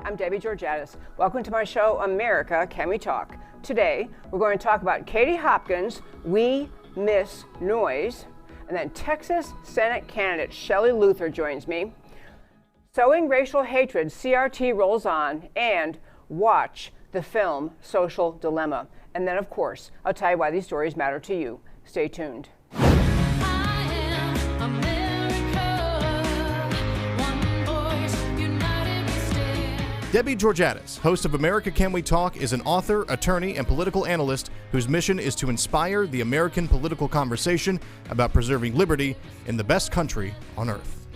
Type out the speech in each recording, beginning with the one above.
I'm Debbie Georgatos. Welcome to my show, America, Can We Talk? Today, we're going to talk about Katie Hopkins, We Miss Noise, and then Texas Senate candidate Shelley Luther joins me. Sowing Racial Hatred, CRT rolls on, and watch the film Social Dilemma. And then, of course, I'll tell you why these stories matter to you. Stay tuned. Debbie Georgatos, host of America Can We Talk, is an author, attorney, and political analyst whose mission is to inspire the American political conversation about preserving liberty in the best country on earth.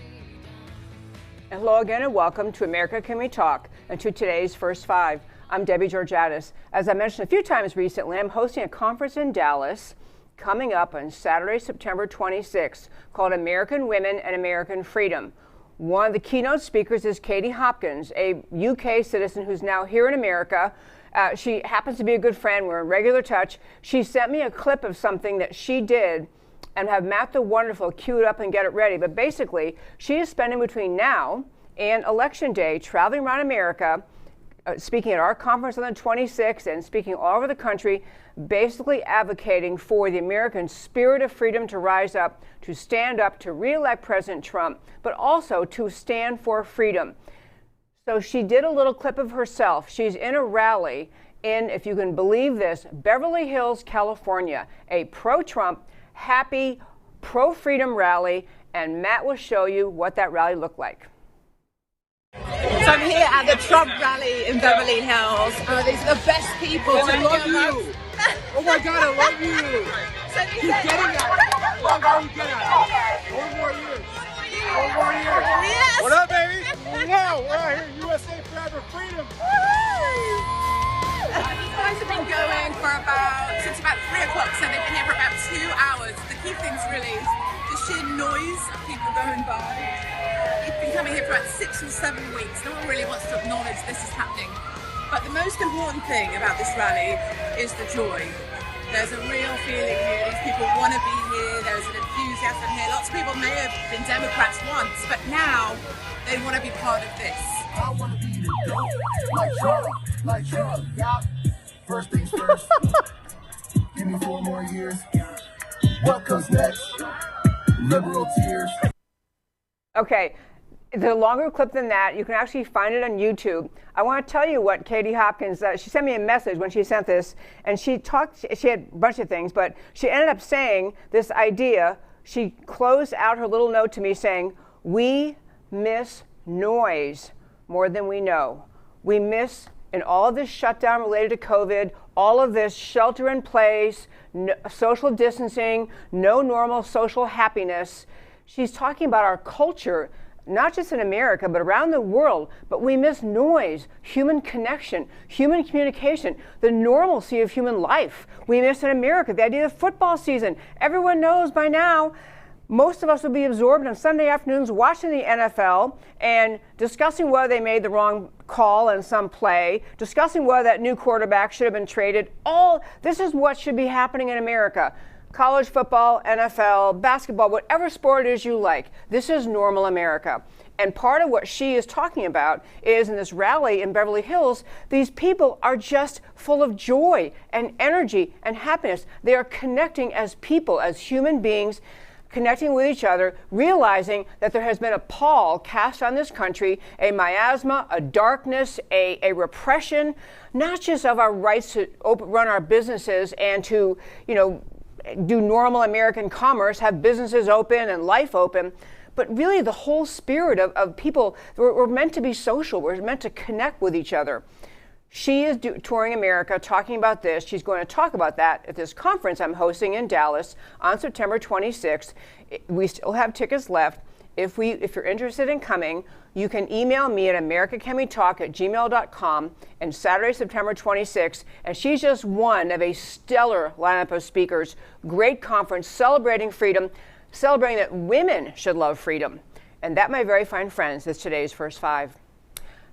Hello again and welcome to America Can We Talk and to today's First Five. I'm Debbie Georgatos. As I mentioned a few times recently, I'm hosting a conference in Dallas coming up on Saturday, September 26th called American Women and American Freedom. One of the keynote speakers is Katie Hopkins, a UK citizen who's now here in America. She happens to be a good friend. We're in regular touch. She sent me a clip of something that she did and have Matt the Wonderful queue it up and get it ready. But basically, she is spending between now and Election Day traveling around America, speaking at our conference on the 26th and speaking all over the country, basically advocating for the American spirit of freedom to rise up, to stand up, to re-elect President Trump, but also to stand for freedom. So she did a little clip of herself. She's in a rally in, if you can believe this, Beverly Hills, California, a pro-Trump, happy, pro-freedom rally, and Matt will show you what that rally looked like. So I'm here at the Trump rally in Beverly Hills. These are the best people to love you. Oh my God, I love you. Keep getting that. Love how you get it. One more year. One more year. Yes. What up, baby? Wow, we're out here. USA forever, freedom. These guys have been going since about 3 o'clock, so they've been here for about 2 hours. The key things really is the sheer noise of people going by. We've been coming here for about 6 or 7 weeks. No one really wants to acknowledge this is happening. But the most important thing about this rally is the joy. There's a real feeling here. These people want to be here. There's an enthusiasm here. Lots of people may have been Democrats once, but now they want to be part of this. I want to be the dope, like Charlie, yeah. First things first. Give me 4 more years. What comes next? Liberal tears. Okay, the longer clip than that, you can actually find it on YouTube. I want to tell you what Katie Hopkins, she sent me a message when she sent this, and she had a bunch of things, but she ended up saying this idea. She closed out her little note to me saying, we miss noise more than we know. We miss, in all of this shutdown related to COVID, all of this shelter in place, no, social distancing, no normal social happiness. She's talking about our culture, not just in America, but around the world. But we miss noise, human connection, human communication, the normalcy of human life. We miss in America the idea of football season. Everyone knows by now, most of us will be absorbed on Sunday afternoons watching the NFL and discussing whether they made the wrong call in some play, discussing whether that new quarterback should have been traded. This is what should be happening in America. College football, NFL, basketball, whatever sport it is you like. This is normal America. And part of what she is talking about is in this rally in Beverly Hills, these people are just full of joy and energy and happiness. They are connecting as people, as human beings, connecting with each other, realizing that there has been a pall cast on this country, a miasma, a darkness, a repression, not just of our rights to run our businesses and to, do normal American commerce, have businesses open and life open, but really the whole spirit of people. We're meant to be social. We're meant to connect with each other. She is touring America, talking about this. She's going to talk about that at this conference I'm hosting in Dallas on September 26th. We still have tickets left. If you're interested in coming, you can email me at americacanwetalk@gmail.com and Saturday, September 26th. And she's just one of a stellar lineup of speakers. Great conference celebrating freedom, celebrating that women should love freedom. And that, my very fine friends, is today's First Five.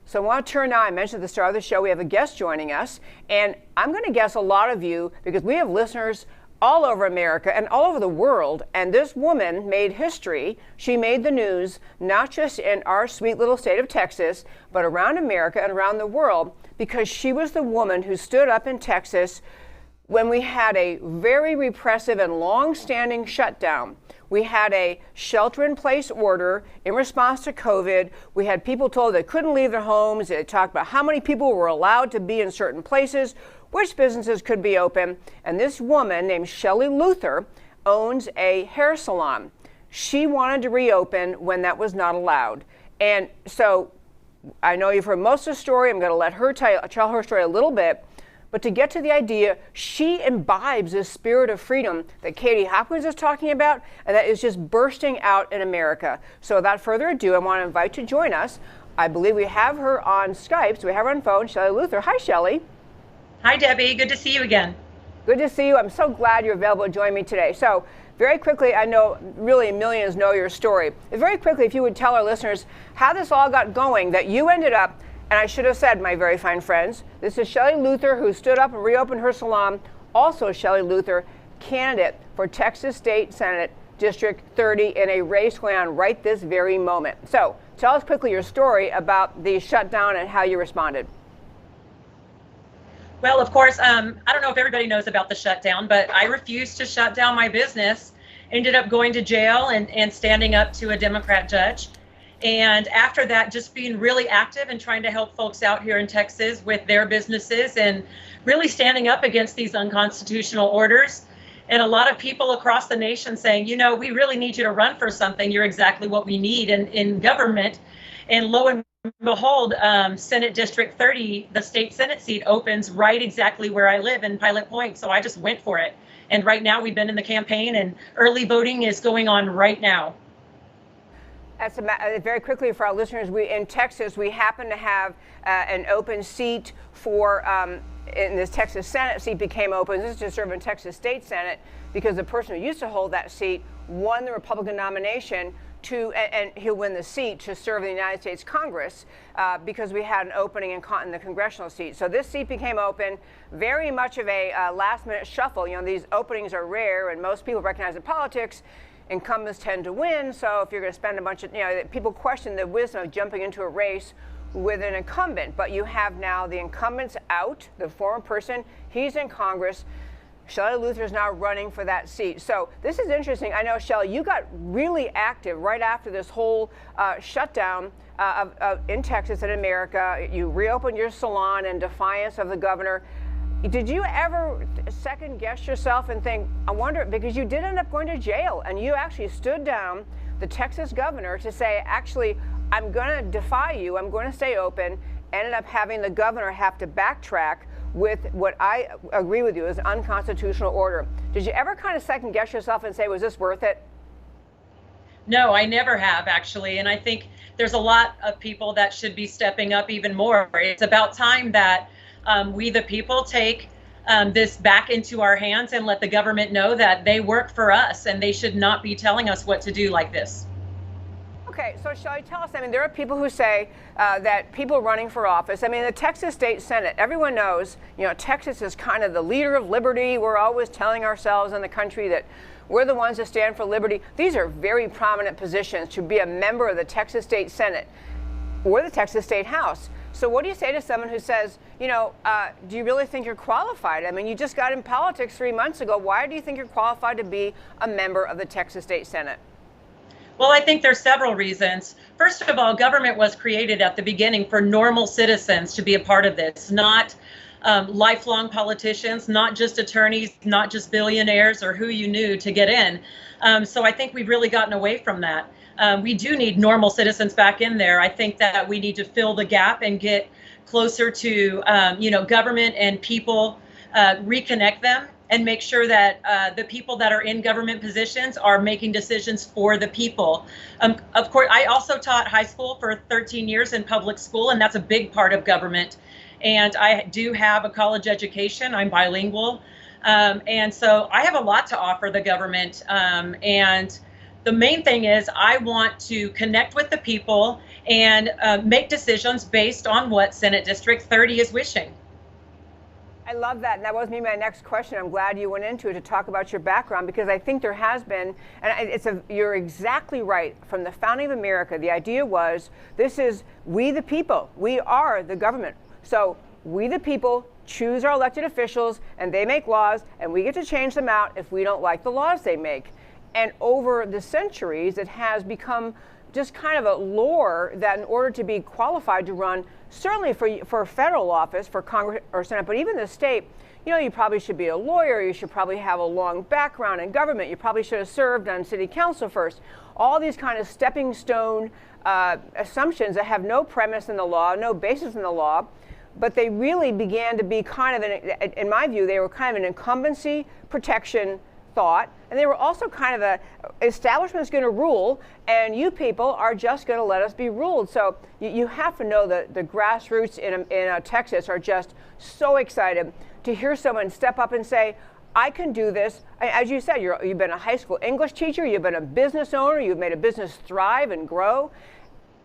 So I want to turn now, I mentioned at the start of the show, we have a guest joining us. And I'm going to guess a lot of you, because we have listeners all over America and all over the world. And this woman made history. She made the news, not just in our sweet little state of Texas, but around America and around the world, because she was the woman who stood up in Texas when we had a very repressive and long-standing shutdown. We had a shelter-in-place order in response to COVID. We had people told they couldn't leave their homes. They talked about how many people were allowed to be in certain places, which businesses could be open. And this woman named Shelley Luther owns a hair salon. She wanted to reopen when that was not allowed. And so I know you've heard most of the story. I'm going to let her tell her story a little bit. But to get to the idea, she imbibes this spirit of freedom that Katie Hopkins is talking about, and that is just bursting out in America. So without further ado, I want to invite you to join us. I believe we have her on Skype, so we have her on phone, Shelley Luther. Hi, Shelley. Hi, Debbie. Good to see you again. Good to see you. I'm so glad you're available to join me today. So very quickly, I know really millions know your story. Very quickly, if you would tell our listeners how this all got going, that you ended up, and I should have said, my very fine friends, this is Shelley Luther, who stood up and reopened her salon. Also Shelley Luther, candidate for Texas State Senate District 30 in a race going on right this very moment. So tell us quickly your story about the shutdown and how you responded. Well, of course, I don't know if everybody knows about the shutdown, but I refused to shut down my business, ended up going to jail and standing up to a Democrat judge. And after that, just being really active and trying to help folks out here in Texas with their businesses and really standing up against these unconstitutional orders. And a lot of people across the nation saying, you know, we really need you to run for something. You're exactly what we need in government. And lo and behold, Senate District 30, the state Senate seat opens right exactly where I live in Pilot Point. So I just went for it. And right now we've been in the campaign and early voting is going on right now. Very quickly for our listeners, in Texas, we happen to have an open seat for, in this Texas Senate seat became open. This is to serve in Texas State Senate because the person who used to hold that seat won the Republican nomination and he'll win the seat to serve in the United States Congress because we had an opening in the congressional seat. So this seat became open, very much of a last-minute shuffle. You know, these openings are rare, and most people recognize in politics incumbents tend to win. So if you're going to spend a bunch of, people question the wisdom of jumping into a race with an incumbent. But you have now the incumbents out, the former person, he's in Congress. Shelley Luther is now running for that seat. So this is interesting. I know, Shelley, you got really active right after this whole shutdown in Texas and America. You reopened your salon in defiance of the governor. Did you ever second guess yourself and think, I wonder, because you did end up going to jail and you actually stood down the Texas governor to say, actually, I'm going to defy you, I'm going to stay open, ended up having the governor have to backtrack with what I agree with you is an unconstitutional order. Did you ever kind of second guess yourself and say, was this worth it? No, I never have, actually. And I think there's a lot of people that should be stepping up even more. It's about time that we, the people, take this back into our hands and let the government know that they work for us and they should not be telling us what to do like this. Okay, so Shelley, tell us, there are people who say that people running for office, the Texas State Senate, everyone knows, Texas is kind of the leader of liberty. We're always telling ourselves in the country that we're the ones that stand for liberty. These are very prominent positions to be a member of the Texas State Senate or the Texas State House. So what do you say to someone who says, do you really think you're qualified? You just got in politics 3 months ago. Why do you think you're qualified to be a member of the Texas State Senate? Well, I think there's several reasons. First of all, government was created at the beginning for normal citizens to be a part of this, not lifelong politicians, not just attorneys, not just billionaires or who you knew to get in. So I think we've really gotten away from that. We do need normal citizens back in there. I think that we need to fill the gap and get closer to, government and people, reconnect them and make sure that the people that are in government positions are making decisions for the people. Of course, I also taught high school for 13 years in public school, and that's a big part of government. And I do have a college education. I'm bilingual. And so I have a lot to offer the government. And the main thing is I want to connect with the people and make decisions based on what Senate District 30 is wishing. I love that. And that was me, my next question. I'm glad you went into it to talk about your background, because I think there has been, and you're exactly right. From the founding of America, the idea was this is we the people. We are the government. So we the people choose our elected officials, and they make laws, and we get to change them out if we don't like the laws they make. And over the centuries, it has become just kind of a lore that in order to be qualified to run, certainly for federal office, for Congress or Senate, but even the state, you probably should be a lawyer, you should probably have a long background in government, you probably should have served on city council first. All these kind of stepping stone assumptions that have no premise in the law, no basis in the law, but they really began to be kind of, in my view, they were kind of an incumbency protection thought, and they were also kind of a establishment's going to rule, and you people are just going to let us be ruled. So you have to know that the grassroots in Texas are just so excited to hear someone step up and say, I can do this. As you said, you've been a high school English teacher, you've been a business owner, you've made a business thrive and grow,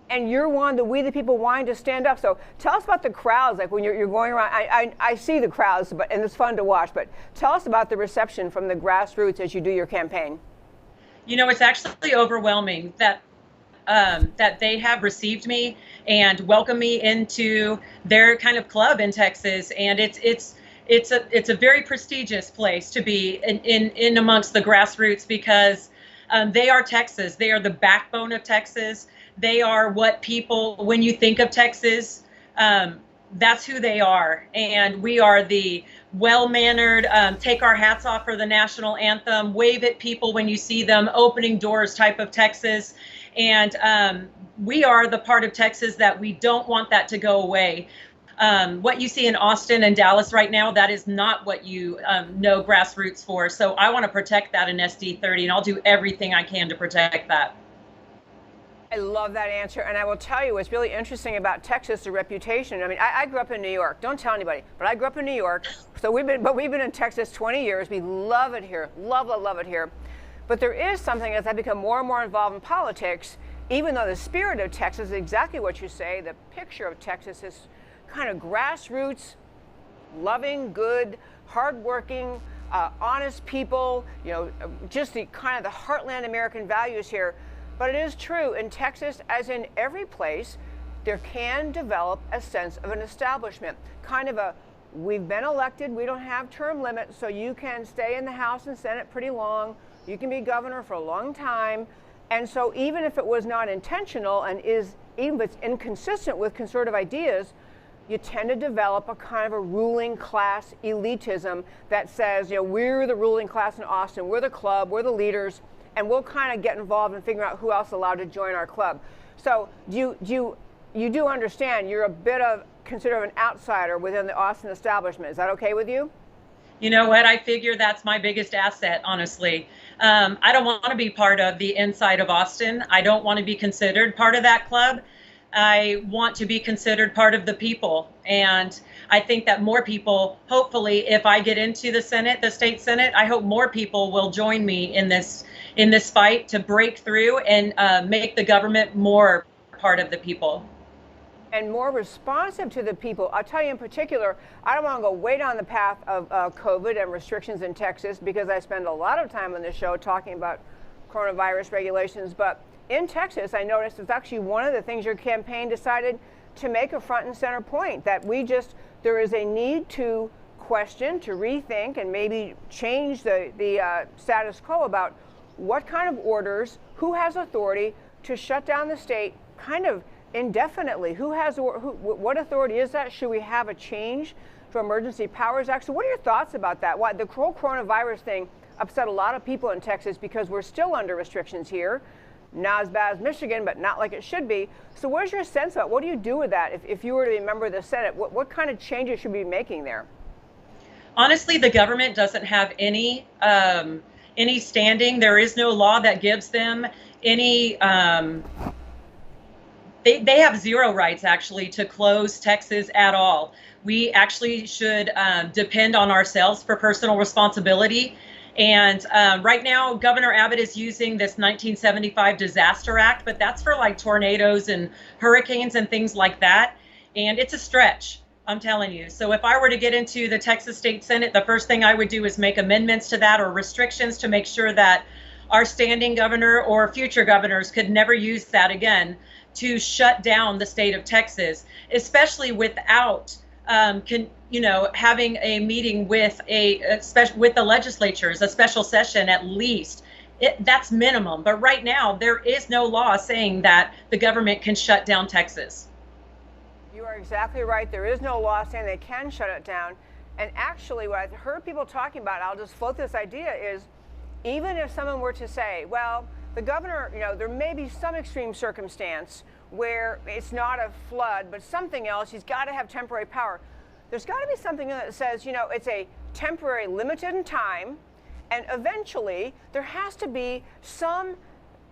and you're one of the we the people wanting to stand up. So tell us about the crowds, like when you're going around. I see the crowds, and it's fun to watch, but tell us about the reception from the grassroots as you do your campaign. It's actually overwhelming that they have received me and welcomed me into their kind of club in Texas, and it's a very prestigious place to be in amongst the grassroots, because they are Texas. They are the backbone of Texas. They are what people, when you think of Texas, that's who they are. And we are the well-mannered, take our hats off for the national anthem, wave at people when you see them, opening doors type of Texas. And we are the part of Texas that we don't want that to go away. What you see in Austin and Dallas right now, that is not what you know grassroots for. So I want to protect that in SD30, and I'll do everything I can to protect that. I love that answer, and I will tell you what's really interesting about Texas, the reputation. I mean, I grew up in New York. Don't tell anybody, but I grew up in New York. So we've been in Texas 20 years. We love it here, love it here. But there is something as I become more and more involved in politics, even though the spirit of Texas is exactly what you say, the picture of Texas is kind of grassroots, loving, good, hardworking, honest people. Just the kind of the heartland American values here. But it is true, in Texas, as in every place, there can develop a sense of an establishment. Kind of a, we've been elected, we don't have term limits, so you can stay in the House and Senate pretty long, you can be governor for a long time. And so even if it was not intentional and even if it's inconsistent with conservative ideas, you tend to develop a kind of a ruling class elitism that says, we're the ruling class in Austin, we're the club, we're the leaders, and we'll kind of get involved and figure out who else is allowed to join our club. So you do understand you're a bit of considered an outsider within the Austin establishment. Is that okay with you? You know what? I figure that's my biggest asset, honestly. I don't want to be part of the inside of Austin. I don't want to be considered part of that club. I want to be considered part of the people. And I think that more people, hopefully, if I get into the Senate, the state Senate, I hope more people will join me in this fight to break through and make the government more part of the people. And more responsive to the people. I'll tell you in particular, I don't want to go way down the path of COVID and restrictions in Texas, because I spend a lot of time on this show talking about coronavirus regulations. But in Texas, I noticed it's actually one of the things your campaign decided to make a front and center point, that there is a need to question, to rethink, and maybe change the status quo about what kind of orders, who has authority to shut down the state kind of indefinitely. What authority is that? Should we have a change to Emergency Powers Act? So what are your thoughts about that? Why the whole coronavirus thing upset a lot of people in Texas, because we're still under restrictions here. Not as bad as Michigan, but not like it should be. So where's your sense about what do you do with that? If you were to be a member of the Senate, what kind of changes should we be making there? Honestly, the government doesn't have any standing. There is no law that gives them any, they have zero rights actually to close Texas at all. We actually should depend on ourselves for personal responsibility. And right now, Governor Abbott is using this 1975 Disaster Act, but that's for like tornadoes and hurricanes and things like that. And it's a stretch. I'm telling you. So if I were to get into the Texas State Senate, the first thing I would do is make amendments to that or restrictions to make sure that our standing governor or future governors could never use that again to shut down the state of Texas, especially without having a meeting with with the legislatures, a special session at least. That's minimum. But right now, there is no law saying that the government can shut down Texas. You are exactly right. There is no law saying they can shut it down. And actually, what I've heard people talking about, I'll just float this idea, is even if someone were to say, well, the governor, there may be some extreme circumstance where it's not a flood, but something else, he's got to have temporary power. There's got to be something that says, it's a temporary, limited in time, and eventually there has to be some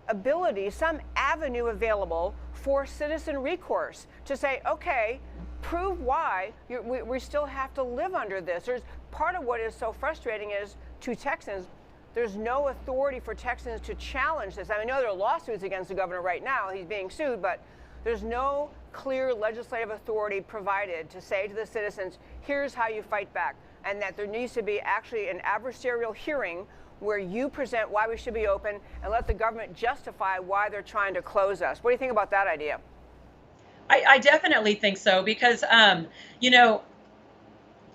ability, some avenue available for citizen recourse to say, okay, prove why we still have to live under this. There's part of what is so frustrating is to Texans, there's no authority for Texans to challenge this. I know there are lawsuits against the governor right now. He's being sued, but there's no clear legislative authority provided to say to the citizens, here's how you fight back. And that there needs to be actually an adversarial hearing where you present why we should be open and let the government justify why they're trying to close us. What do you think about that idea? I definitely think so because,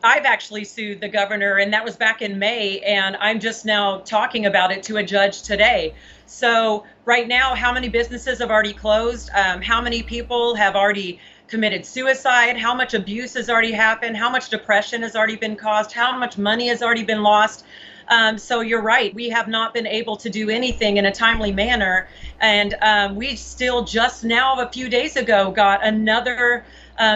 I've actually sued the governor, and that was back in May, and I'm just now talking about it to a judge today. So right now, how many businesses have already closed? How many people have already committed suicide? How much abuse has already happened? How much depression has already been caused? How much money has already been lost? So you're right. We have not been able to do anything in a timely manner. And we still just now, a few days ago, got another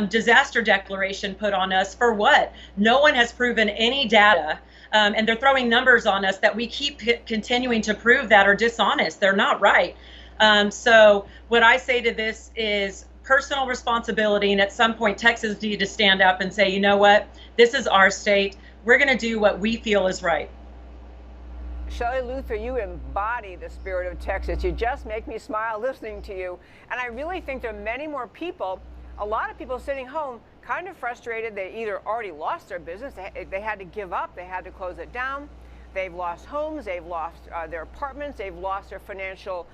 disaster declaration put on us for what? No one has proven any data. And they're throwing numbers on us that we keep continuing to prove that are dishonest. They're not right. So what I say to this is personal responsibility. And at some point, Texas needs to stand up and say, you know what? This is our state. We're going to do what we feel is right. Shelley Luther, you embody the spirit of Texas. You just make me smile listening to you. And I really think there are many more people, a lot of people sitting home, kind of frustrated. They either already lost their business, they had to give up, they had to close it down. They've lost homes, they've lost their apartments, they've lost their financial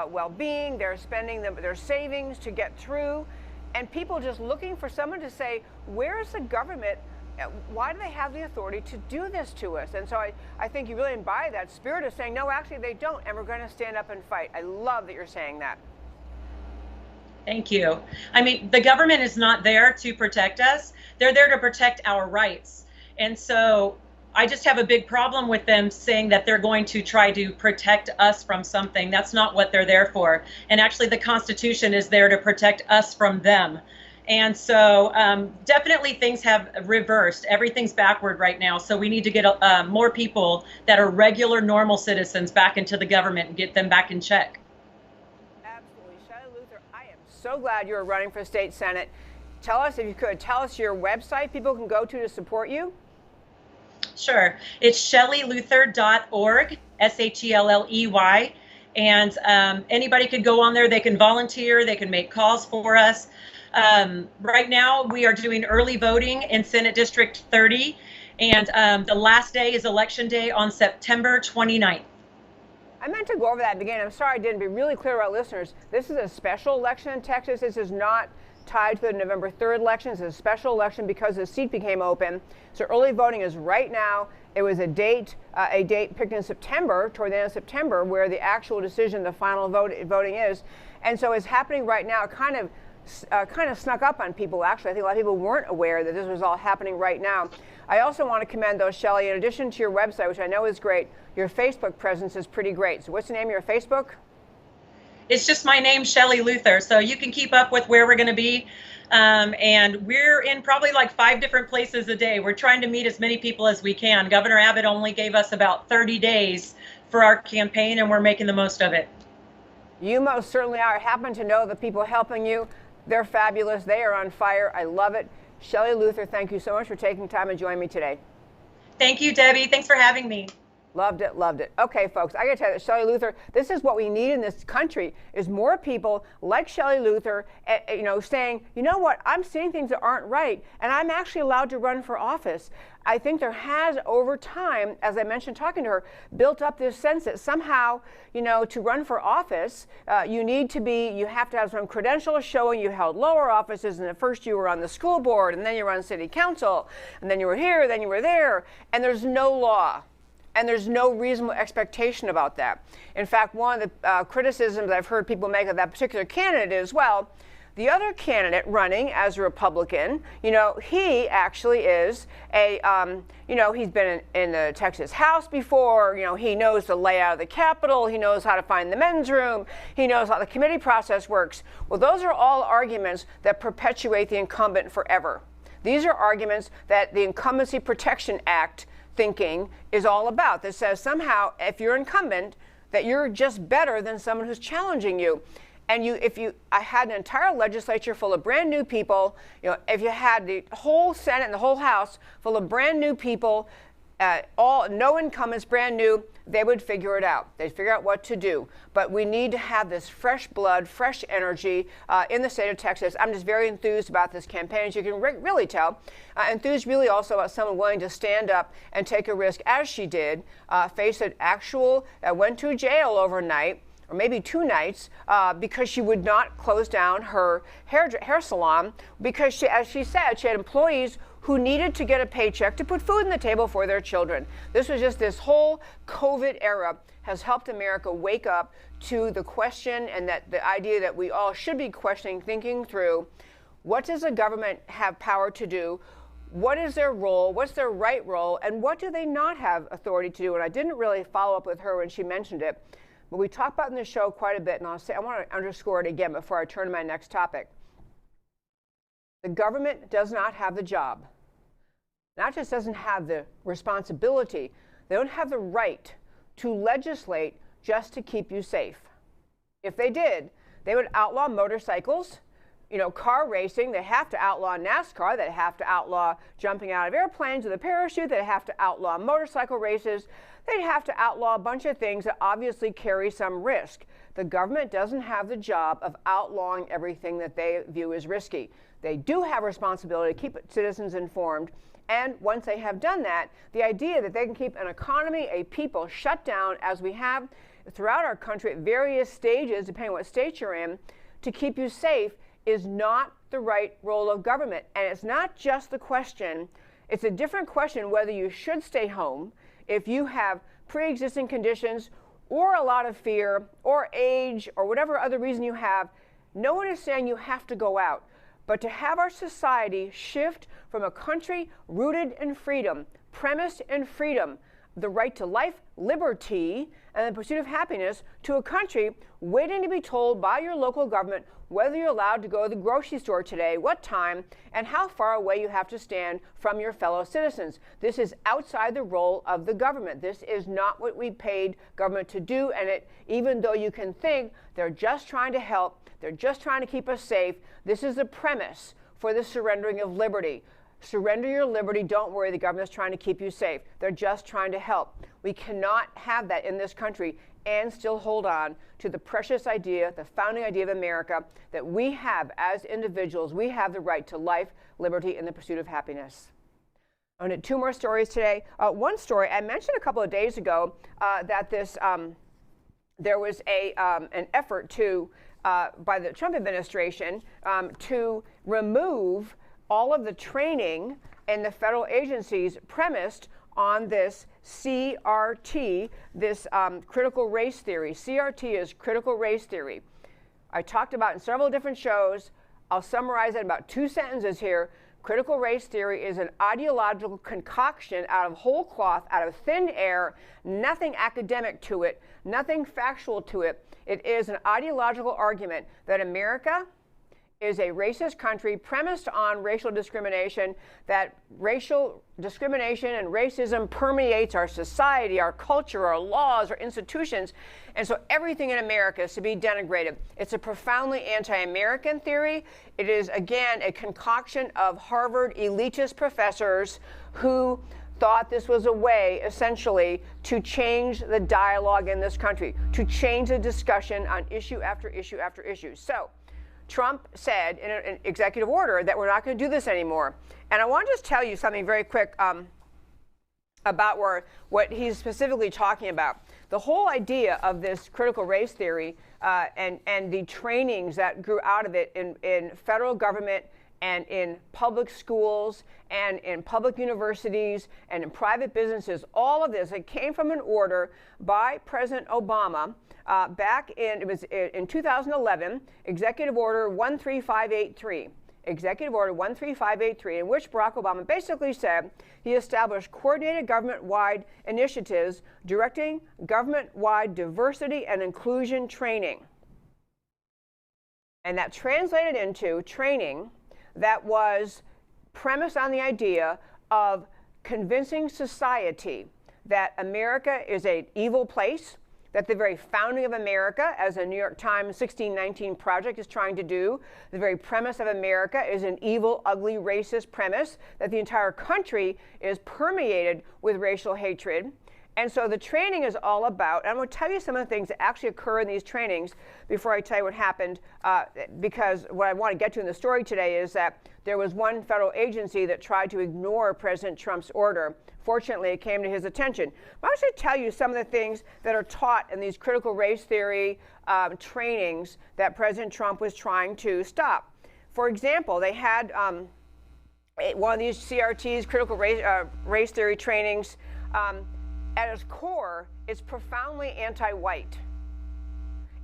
well-being, they're spending their savings to get through. And people just looking for someone to say, where's the government? Why do they have the authority to do this to us? And so I think you really embody that spirit of saying, no, actually they don't, and we're going to stand up and fight. I love that you're saying that. Thank you. I mean, the government is not there to protect us. They're there to protect our rights. And so I just have a big problem with them saying that they're going to try to protect us from something. That's not what they're there for. And actually, the Constitution is there to protect us from them. And so definitely things have reversed. Everything's backward right now. So we need to get more people that are regular, normal citizens back into the government and get them back in check. Absolutely. Shelley Luther, I am so glad you're running for state senate. Tell us, if you could, tell us your website people can go to support you. Sure. It's shelleyluther.org, SHELLEY. And anybody could go on there. They can volunteer. They can make calls for us. Right now, we are doing early voting in Senate District 30, and the last day is Election Day on September 29th. I meant to go over that again. I'm sorry I didn't be really clear about listeners. This is a special election in Texas. This is not tied to the November 3rd election. It's a special election because the seat became open. So early voting is right now. It was a date picked in September, toward the end of September, where the actual decision, the final voting is. And so it's happening right now. It kind of snuck up on people, actually. I think a lot of people weren't aware that this was all happening right now. I also want to commend, though, Shelley, in addition to your website, which I know is great, your Facebook presence is pretty great. So what's the name of your Facebook? It's just my name, Shelley Luther. So you can keep up with where we're going to be. And we're in probably like 5 different places a day. We're trying to meet as many people as we can. Governor Abbott only gave us about 30 days for our campaign, and we're making the most of it. You most certainly are. I happen to know the people helping you. They're fabulous. They are on fire. I love it. Shelley Luther, thank you so much for taking time and joining me today. Thank you, Debbie. Thanks for having me. Loved it, loved it. Okay, folks, I got to tell you that Shelley Luther, this is what we need in this country, is more people like Shelley Luther, saying, you know what, I'm seeing things that aren't right, and I'm actually allowed to run for office. I think there has, over time, as I mentioned talking to her, built up this sense that somehow, to run for office, you have to have some credentials showing you held lower offices, and at first you were on the school board, and then you were on city council, and then you were here, then you were there, and there's no law. And there's no reasonable expectation about that. In fact, one of the criticisms I've heard people make of that particular candidate is, well, the other candidate running as a Republican, he actually is he's been in the Texas House before, he knows the layout of the Capitol, he knows how to find the men's room, he knows how the committee process works. Well, those are all arguments that perpetuate the incumbent forever. These are arguments that the Incumbency Protection Act thinking is all about, that says somehow if you're incumbent that you're just better than someone who's challenging you. And I had an entire legislature full of brand new people, if you had the whole Senate and the whole House full of brand new people, no incumbents, brand new, they would figure it out. They'd figure out what to do. But we need to have this fresh blood, fresh energy in the state of Texas. I'm just very enthused about this campaign, as you can really tell. Enthused really also about someone willing to stand up and take a risk, as she did, face an actual, went to jail overnight, or maybe 2 nights, because she would not close down her hair salon, because she, as she said, she had employees who needed to get a paycheck to put food on the table for their children. This whole COVID era has helped America wake up to the question, and that the idea that we all should be questioning, thinking through, what does the government have power to do? What is their role? What's their right role? And what do they not have authority to do? And I didn't really follow up with her when she mentioned it, but we talked about it in the show quite a bit, and I want to underscore it again before I turn to my next topic. The government does not have the job, not just doesn't have the responsibility, they don't have the right to legislate just to keep you safe. If they did, they would outlaw motorcycles, car racing. They have to outlaw NASCAR. They have to outlaw jumping out of airplanes with a parachute. They have to outlaw motorcycle races. They'd have to outlaw a bunch of things that obviously carry some risk. The government doesn't have the job of outlawing everything that they view as risky. They do have a responsibility to keep citizens informed. And once they have done that, the idea that they can keep an economy, a people shut down, as we have throughout our country at various stages, depending on what state you're in, to keep you safe, is not the right role of government. And it's not just the question, it's a different question whether you should stay home if you have pre-existing conditions or a lot of fear or age or whatever other reason you have. No one is saying you have to go out. But to have our society shift from a country rooted in freedom, premised in freedom, the right to life, liberty, and the pursuit of happiness, to a country waiting to be told by your local government whether you're allowed to go to the grocery store today, what time, and how far away you have to stand from your fellow citizens. This is outside the role of the government. This is not what we paid government to do, and even though you can think they're just trying to help, they're just trying to keep us safe, this is the premise for the surrendering of liberty. Surrender your liberty. Don't worry. The government's trying to keep you safe. They're just trying to help. We cannot have that in this country and still hold on to the precious idea, the founding idea of America, that we have as individuals, we have the right to life, liberty, and the pursuit of happiness. I'm going to do 2 more stories today. One story, I mentioned a couple of days ago that there was an effort by the Trump administration to remove all of the training in the federal agencies premised on this CRT, this critical race theory. CRT is critical race theory. I talked about it in several different shows. I'll summarize it in about 2 sentences here. Critical race theory is an ideological concoction out of whole cloth, out of thin air, nothing academic to it, nothing factual to it. It is an ideological argument that America is a racist country premised on racial discrimination, that racial discrimination and racism permeates our society, our culture, our laws, our institutions, and so everything in America is to be denigrated. It's a profoundly anti-American theory. It is, again, a concoction of Harvard elitist professors who thought this was a way, essentially, to change the dialogue in this country, to change the discussion on issue after issue after issue. So Trump said in an executive order that we're not going to do this anymore. And I want to just tell you something very quick about what he's specifically talking about. The whole idea of this critical race theory and the trainings that grew out of it in federal government and in public schools and in public universities and in private businesses, all of this, it came from an order by President Obama back in 2011, Executive Order 13583. Executive Order 13583, in which Barack Obama basically said he established coordinated government-wide initiatives directing government-wide diversity and inclusion training. And that translated into training that was premised on the idea of convincing society that America is an evil place, that the very founding of America, as the New York Times 1619 Project is trying to do, the very premise of America is an evil, ugly, racist premise, that the entire country is permeated with racial hatred. And so the training is all about, and I'm going to tell you some of the things that actually occur in these trainings before I tell you what happened, because what I want to get to in the story today is that there was one federal agency that tried to ignore President Trump's order. Fortunately, it came to his attention. But I should tell you some of the things that are taught in these critical race theory trainings that President Trump was trying to stop. For example, they had one of these CRTs, critical race theory trainings. At its core, it's profoundly anti-white.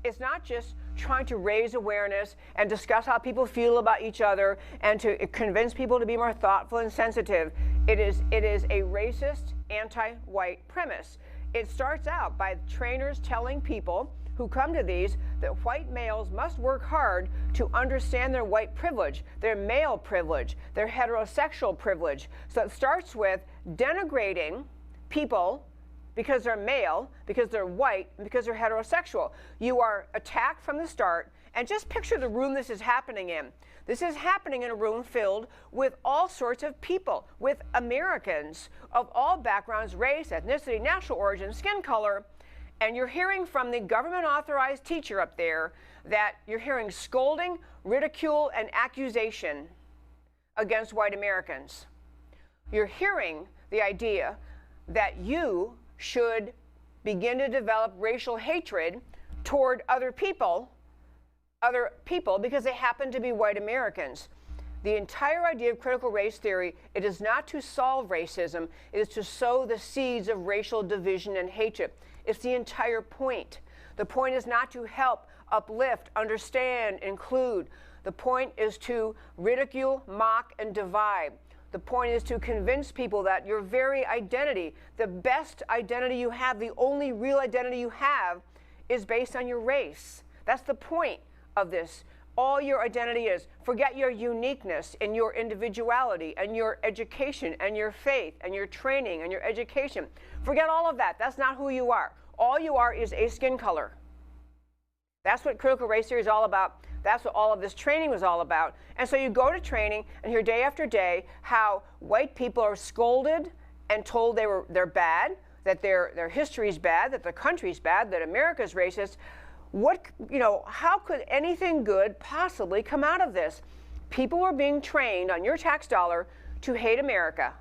It's not just trying to raise awareness and discuss how people feel about each other and to convince people to be more thoughtful and sensitive. It is a racist, anti-white premise. It starts out by trainers telling people who come to these that white males must work hard to understand their white privilege, their male privilege, their heterosexual privilege. So it starts with denigrating people because they're male, because they're white, and because they're heterosexual. You are attacked from the start, and just picture the room this is happening in. This is happening in a room filled with all sorts of people, with Americans of all backgrounds, race, ethnicity, national origin, skin color, and you're hearing from the government-authorized teacher up there that you're hearing scolding, ridicule, and accusation against white Americans. You're hearing the idea that you should begin to develop racial hatred toward other people because they happen to be white Americans. The entire idea of critical race theory, it is not to solve racism, it is to sow the seeds of racial division and hatred. It's the entire point. The point is not to help, uplift, understand, include. The point is to ridicule, mock, and divide. The point is to convince people that your very identity, the best identity you have, the only real identity you have, is based on your race. That's the point of this. All your identity is. Forget your uniqueness and your individuality and your education and your faith and your training and your education. Forget all of that. That's not who you are. All you are is a skin color. That's what critical race theory is all about. That's what all of this training was all about. And so you go to training and hear day after day how white people are scolded and told they're bad, that their history's bad, that their country's bad, that America's racist. How could anything good possibly come out of this? People are being trained on your tax dollar to hate America,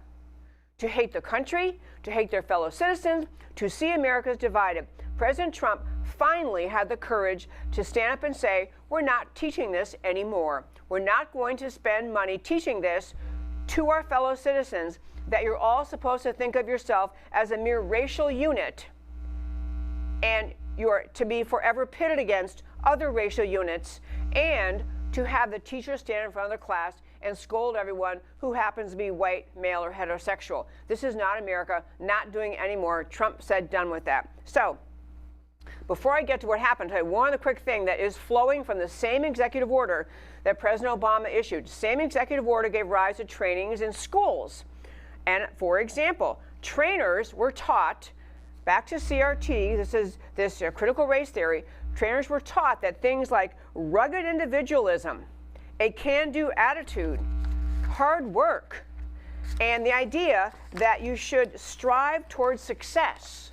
to hate the country, to hate their fellow citizens, to see America as divided. President Trump finally had the courage to stand up and say, we're not teaching this anymore. We're not going to spend money teaching this to our fellow citizens, that you're all supposed to think of yourself as a mere racial unit, and you're to be forever pitted against other racial units, and to have the teacher stand in front of the class and scold everyone who happens to be white, male, or heterosexual. This is not America, not doing it anymore. Trump said done with that. So, before I get to what happened, I'll tell you one other quick thing that is flowing from the same executive order that President Obama issued. Same executive order gave rise to trainings in schools. And for example, trainers were taught, back to CRT, this critical race theory, trainers were taught that things like rugged individualism, a can-do attitude, hard work, and the idea that you should strive towards success.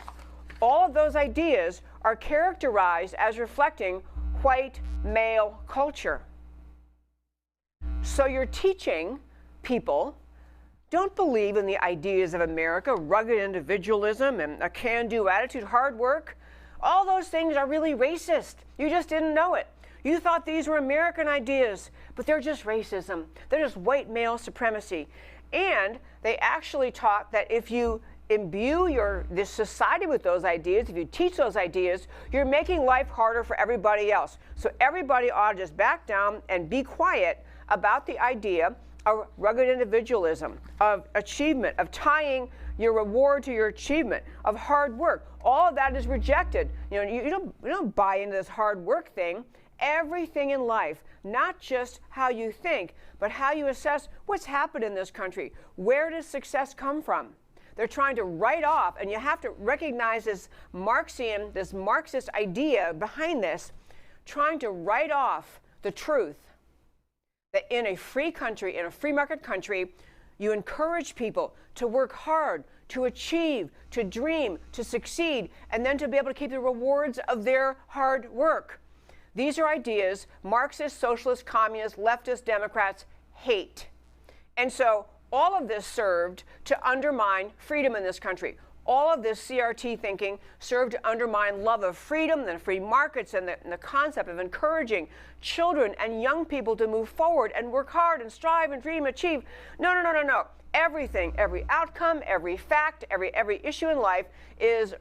All of those ideas are characterized as reflecting white male culture. So you're teaching people, don't believe in the ideas of America, rugged individualism and a can-do attitude, hard work. All those things are really racist. You just didn't know it. You thought these were American ideas, but they're just racism. They're just white male supremacy. And they actually taught that if you imbue this society with those ideas, if you teach those ideas, you're making life harder for everybody else. So everybody ought to just back down and be quiet about the idea of rugged individualism, of achievement, of tying your reward to your achievement, of hard work. All of that is rejected. You know, you don't buy into this hard work thing. Everything in life, not just how you think, but how you assess what's happened in this country. Where does success come from? They're trying to write off, and you have to recognize this Marxian, this Marxist idea behind this, trying to write off the truth that in a free country, in a free market country, you encourage people to work hard, to achieve, to dream, to succeed, and then to be able to keep the rewards of their hard work. These are ideas Marxist, socialist, communist, leftist, Democrats hate. And so all of this served to undermine freedom in this country. All of this CRT thinking served to undermine love of freedom and free markets and the concept of encouraging children and young people to move forward and work hard and strive and dream, achieve. No, no, no, no, no. Everything, every outcome, every fact, every issue in life is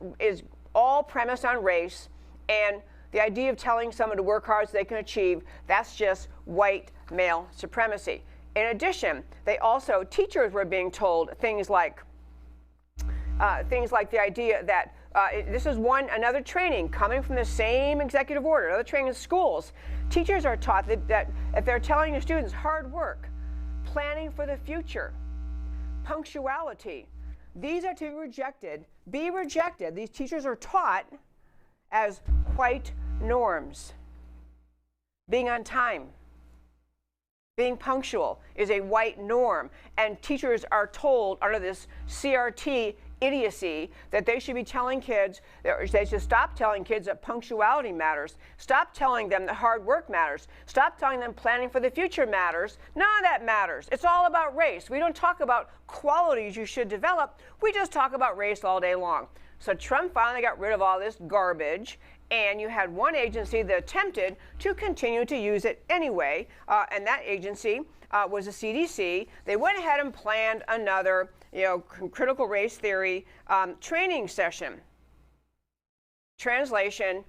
all premised on race, and the idea of telling someone to work hard so they can achieve, that's just white male supremacy. In addition, teachers were being told things like the idea that this is another training coming from the same executive order, another training in schools. Teachers are taught that if they're telling your students hard work, planning for the future, punctuality, these are to be rejected. These teachers are taught as white norms. Being on time, being punctual is a white norm, and teachers are told under this CRT idiocy that they should be telling kids, they should stop telling kids that punctuality matters, stop telling them that hard work matters, stop telling them planning for the future matters. None of that matters. It's all about race. We don't talk about qualities you should develop. We just talk about race all day long. So Trump finally got rid of all this garbage, and you had one agency that attempted to continue to use it anyway, and that agency was the CDC. They went ahead and planned another, critical race theory training session. Translation,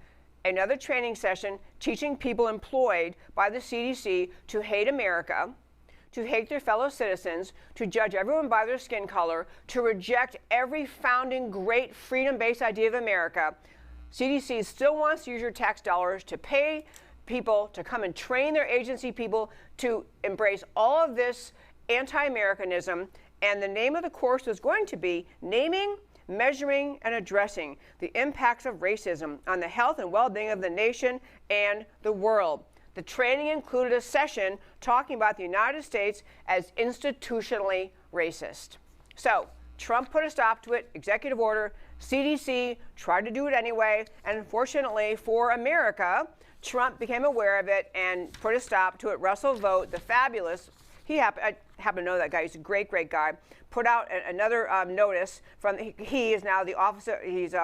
another training session teaching people employed by the CDC to hate America, to hate their fellow citizens, to judge everyone by their skin color, to reject every founding great freedom-based idea of America. CDC still wants to use your tax dollars to pay people to come and train their agency people to embrace all of this anti-Americanism, and the name of the course is going to be Naming, Measuring, and Addressing the Impacts of Racism on the Health and Well-Being of the Nation and the World. The training included a session talking about the United States as institutionally racist. So Trump put a stop to it, executive order. CDC tried to do it anyway, and unfortunately for America, Trump became aware of it and put a stop to it. Russell Vought, the fabulous, I happen to know that guy, he's a great, great guy, put out another notice from, he is now the officer, he's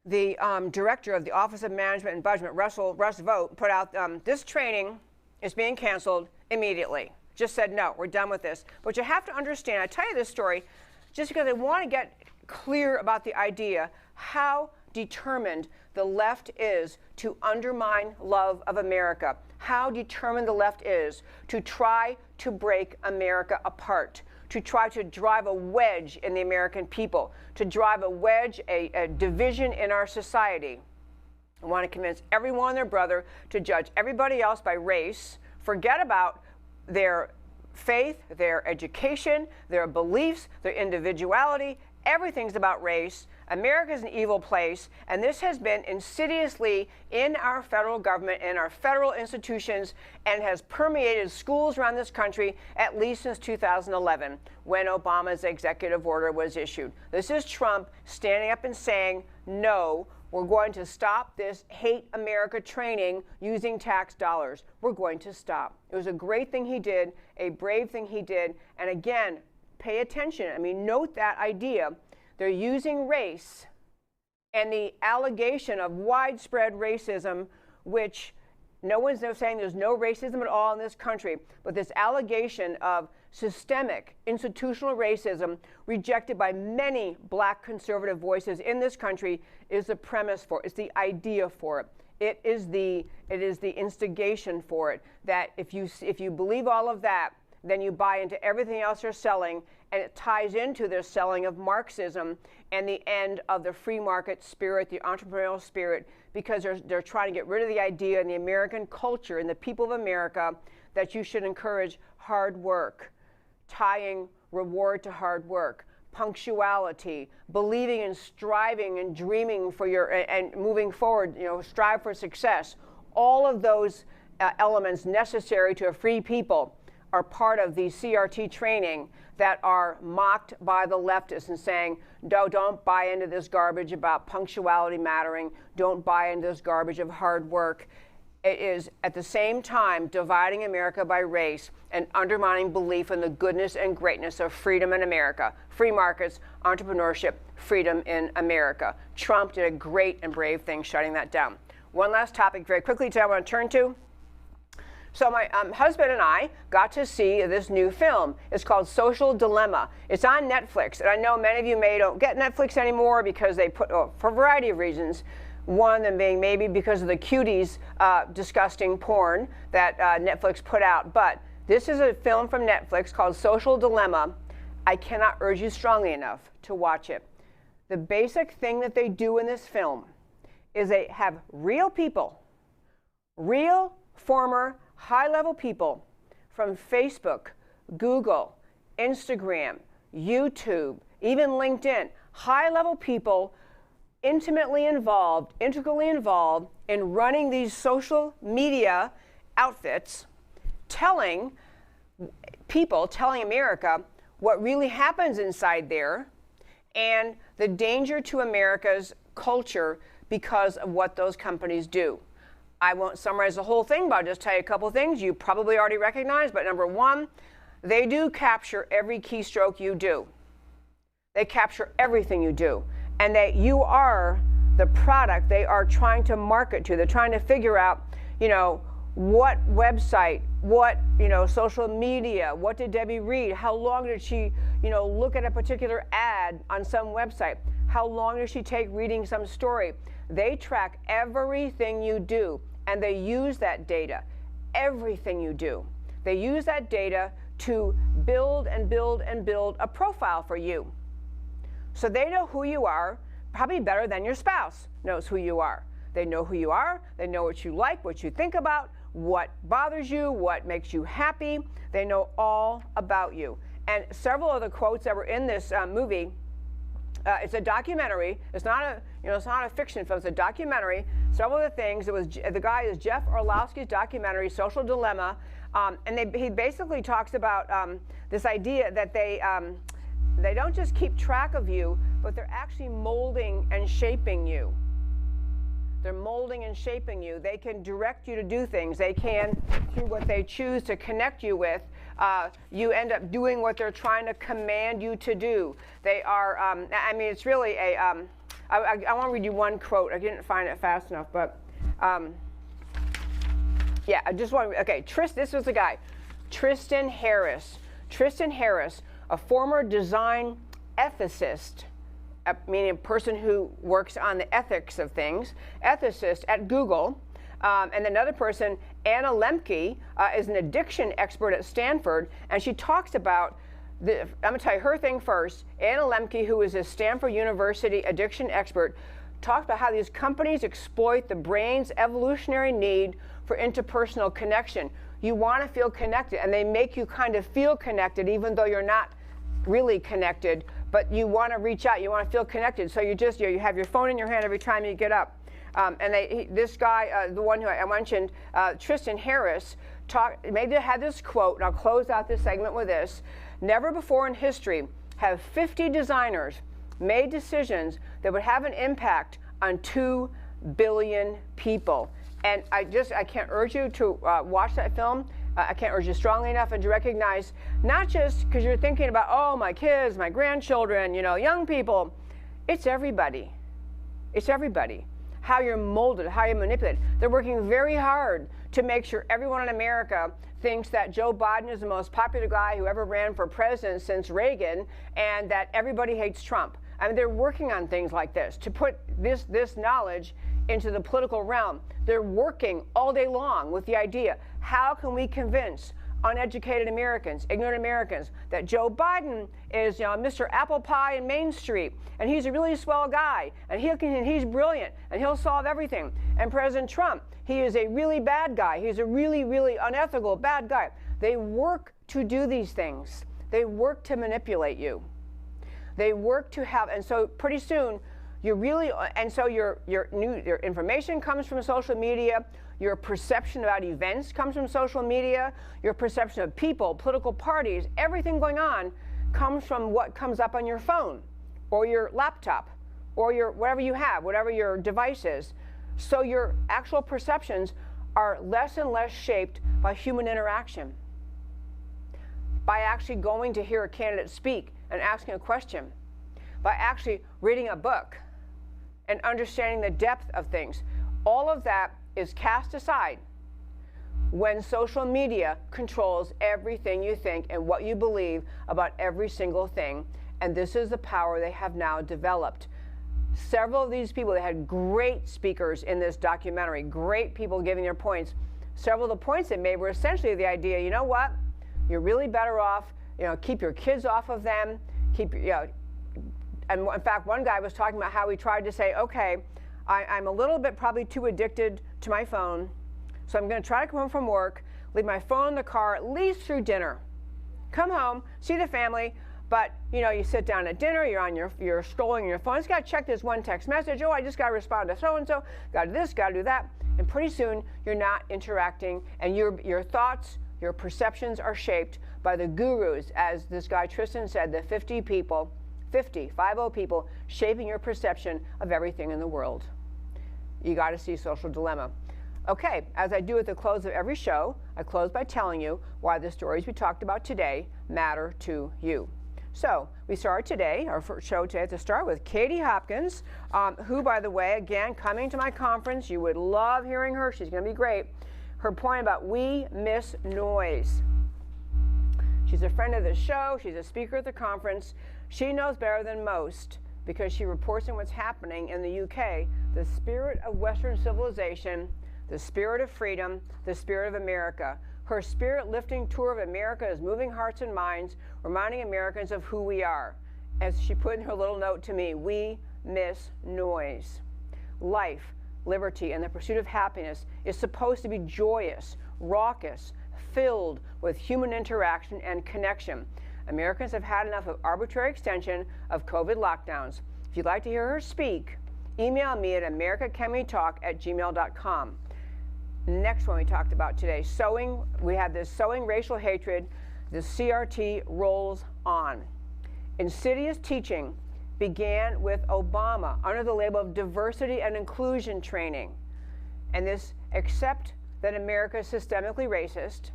the director of the Office of Management and Budget, Russ Vought, put out this training is being canceled immediately. Just said, no, we're done with this. But you have to understand, I tell you this story just because I want to get clear about the idea how determined the left is to undermine love of America, how determined the left is to try to break America apart, to try to drive a wedge in the American people, to drive a wedge, a division in our society. I want to convince everyone and their brother to judge everybody else by race, forget about their faith, their education, their beliefs, their individuality. Everything's about race. America's an evil place, and this has been insidiously in our federal government, in our federal institutions, and has permeated schools around this country at least since 2011, when Obama's executive order was issued. This is Trump standing up and saying, no, we're going to stop this hate America training using tax dollars. We're going to stop. It was a great thing he did, a brave thing he did, and again, pay attention. I mean, note that idea. They're using race and the allegation of widespread racism, which no one's saying there's no racism at all in this country, but this allegation of systemic institutional racism rejected by many black conservative voices in this country is the premise for it. It's the idea for it. It is the instigation for it, that if you believe all of that, then you buy into everything else they're selling, and it ties into their selling of Marxism and the end of the free market spirit, the entrepreneurial spirit, because they're trying to get rid of the idea in the American culture and the people of America that you should encourage hard work, tying reward to hard work, punctuality, believing and striving and dreaming for and moving forward, strive for success. All of those elements necessary to a free people are part of the CRT training that are mocked by the leftists and saying, no, don't buy into this garbage about punctuality mattering. Don't buy into this garbage of hard work. It is at the same time dividing America by race and undermining belief in the goodness and greatness of freedom in America. Free markets, entrepreneurship, freedom in America. Trump did a great and brave thing shutting that down. One last topic very quickly today I want to turn to. So my husband and I got to see this new film. It's called Social Dilemma. It's on Netflix, and I know many of you don't get Netflix anymore because they put, for a variety of reasons, one of them being maybe because of the cuties disgusting porn that Netflix put out. But this is a film from Netflix called Social Dilemma. I cannot urge you strongly enough to watch it. The basic thing that they do in this film is they have real people, real former high-level people from Facebook, Google, Instagram, YouTube, even LinkedIn, high-level people intimately involved, integrally involved in running these social media outfits, telling America what really happens inside there and the danger to America's culture because of what those companies do. I won't summarize the whole thing, but I'll just tell you a couple things you probably already recognize. But number one, they do capture every keystroke you do. They capture everything you do. And that you are the product they are trying to market to. They're trying to figure out, what website, what, social media, what did Debbie read? How long did she, look at a particular ad on some website? How long does she take reading some story? They track everything you do. And they use that data, everything you do. They use that data to build and build and build a profile for you. So they know who you are, probably better than your spouse knows who you are. They know who you are, they know what you like, what you think about, what bothers you, what makes you happy. They know all about you. And several of the quotes that were in this movie, it's a documentary. It's not a fiction film. It's a documentary. Several of the things. The guy is Jeff Orlowski's documentary, Social Dilemma, and he basically talks about this idea that they don't just keep track of you, but they're actually molding and shaping you. They're molding and shaping you. They can direct you to do things. They can, through what they choose to connect you with, you end up doing what they're trying to command you to do. They are, it's really I want to read you one quote. I didn't find it fast enough, but yeah, I just want to, okay, this was the guy, Tristan Harris. Tristan Harris, a former design ethicist, meaning a person who works on the ethics of things, ethicist at Google. And another person, Anna Lemke, is an addiction expert at Stanford, and she talks about, I'm going to tell you her thing first. Anna Lemke, who is a Stanford University addiction expert, talks about how these companies exploit the brain's evolutionary need for interpersonal connection. You want to feel connected, and they make you kind of feel connected even though you're not really connected but you want to reach out. You want to feel connected. So you have your phone in your hand every time you get up. This guy, the one who I mentioned, Tristan Harris, had this quote, and I'll close out this segment with this. Never before in history have 50 designers made decisions that would have an impact on 2 billion people. And I can't urge you to watch that film. I can't urge you strongly enough, and to recognize, not just because you're thinking about, oh, my kids, my grandchildren, young people. It's everybody. It's everybody. How you're molded, how you're manipulated. They're working very hard to make sure everyone in America thinks that Joe Biden is the most popular guy who ever ran for president since Reagan, and that everybody hates Trump. I mean, they're working on things like this to put this knowledge into the political realm. They're working all day long with the idea, how can we convince uneducated Americans, ignorant Americans, that Joe Biden is, Mr. Apple Pie in Main Street, and he's a really swell guy, and he's brilliant, and he'll solve everything. And President Trump, he is a really bad guy. He's a really, really unethical, bad guy. They work to do these things. They work to manipulate you. They work to have, and so pretty soon, your information comes from social media. Your perception about events comes from social media. Your perception of people, political parties, everything going on comes from what comes up on your phone or your laptop or your whatever you have, whatever your device is. So your actual perceptions are less and less shaped by human interaction, by actually going to hear a candidate speak and asking a question, by actually reading a book and understanding the depth of things. All of that is cast aside when social media controls everything you think and what you believe about every single thing. And this is the power they have now developed. Several of these people, they had great speakers in this documentary, great people giving their points. Several of the points they made were essentially the idea, you know what, you're really better off, keep your kids off of them, and in fact, one guy was talking about how he tried to say, okay, I'm a little bit probably too addicted to my phone, so I'm going to try to come home from work, leave my phone in the car at least through dinner. Come home, see the family, but you sit down at dinner, you're scrolling on your phone. You got to check this one text message. Oh, I just got to respond to so and so. Got to do this, got to do that, and pretty soon you're not interacting, and your thoughts, your perceptions are shaped by the gurus, as this guy Tristan said, the 50 people shaping your perception of everything in the world. You got to see Social Dilemma. Okay, as I do at the close of every show, I close by telling you why the stories we talked about today matter to you. So we start today, our first show today, to start with Katie Hopkins, who, by the way, again, coming to my conference, you would love hearing her. She's going to be great. Her point about we miss noise. She's a friend of the show. She's a speaker at the conference. She knows better than most, because she reports on what's happening in the UK, the spirit of Western civilization, the spirit of freedom, the spirit of America. Her spirit-lifting tour of America is moving hearts and minds, reminding Americans of who we are. As she put in her little note to me, we miss noise. Life, liberty, and the pursuit of happiness is supposed to be joyous, raucous, filled with human interaction and connection. Americans have had enough of arbitrary extension of COVID lockdowns. If you'd like to hear her speak, email me at americacanwetalk@gmail.com. Next one we talked about today, sowing. We had this sowing racial hatred. The CRT rolls on. Insidious teaching began with Obama under the label of diversity and inclusion training. And this, accept that America is systemically racist,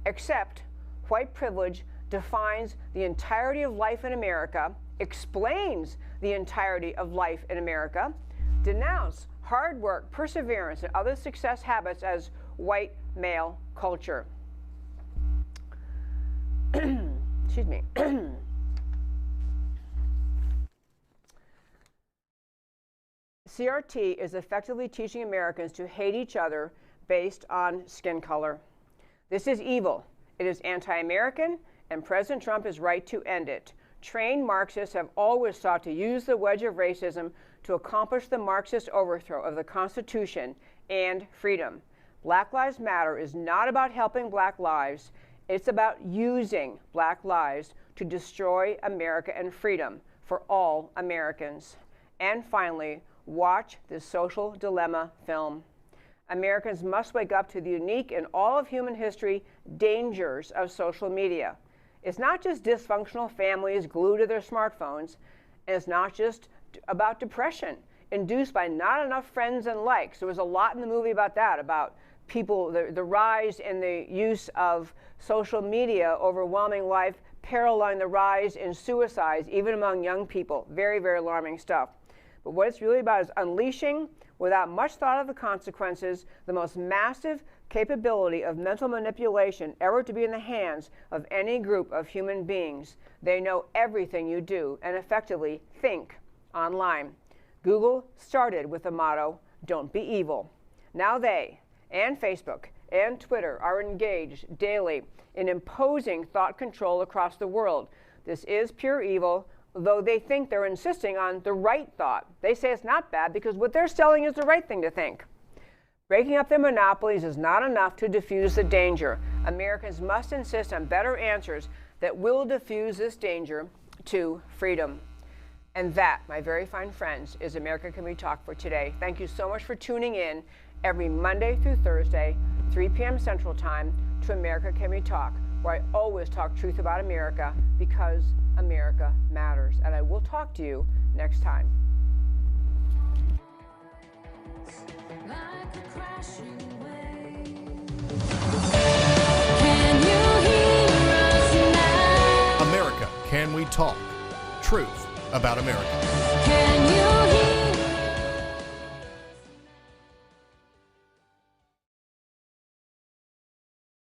accept white privilege defines the entirety of life in America, explains the entirety of life in America, denounce hard work, perseverance, and other success habits as white male culture. Excuse me. CRT is effectively teaching Americans to hate each other based on skin color. This is evil. It is anti-American, and President Trump is right to end it. Trained Marxists have always sought to use the wedge of racism to accomplish the Marxist overthrow of the Constitution and freedom. Black Lives Matter is not about helping black lives. It's about using black lives to destroy America and freedom for all Americans. And finally, watch this social dilemma film. Americans must wake up to the unique in all of human history dangers of social media. It's not just dysfunctional families glued to their smartphones, and it's not just about depression induced by not enough friends and likes. There was a lot in the movie about that, about people, the rise in the use of social media overwhelming life, paralleling the rise in suicides, even among young people. Very, very alarming stuff. But what it's really about is unleashing, without much thought of the consequences, the most massive capability of mental manipulation ever to be in the hands of any group of human beings. They know everything you do and effectively think online. Google started with the motto, "Don't be evil." Now they, and Facebook, and Twitter are engaged daily in imposing thought control across the world. This is pure evil, though they think they're insisting on the right thought. They say it's not bad because what they're selling is the right thing to think. Breaking up their monopolies is not enough to diffuse the danger. Americans must insist on better answers that will diffuse this danger to freedom. And that, my very fine friends, is America Can We Talk for today. Thank you so much for tuning in every Monday through Thursday, 3 p.m. Central Time, to America Can We Talk, where I always talk truth about America because America matters. And I will talk to you next time. Like a crashing wave. Can you hear us now? America Can We Talk? Truth about America. Can you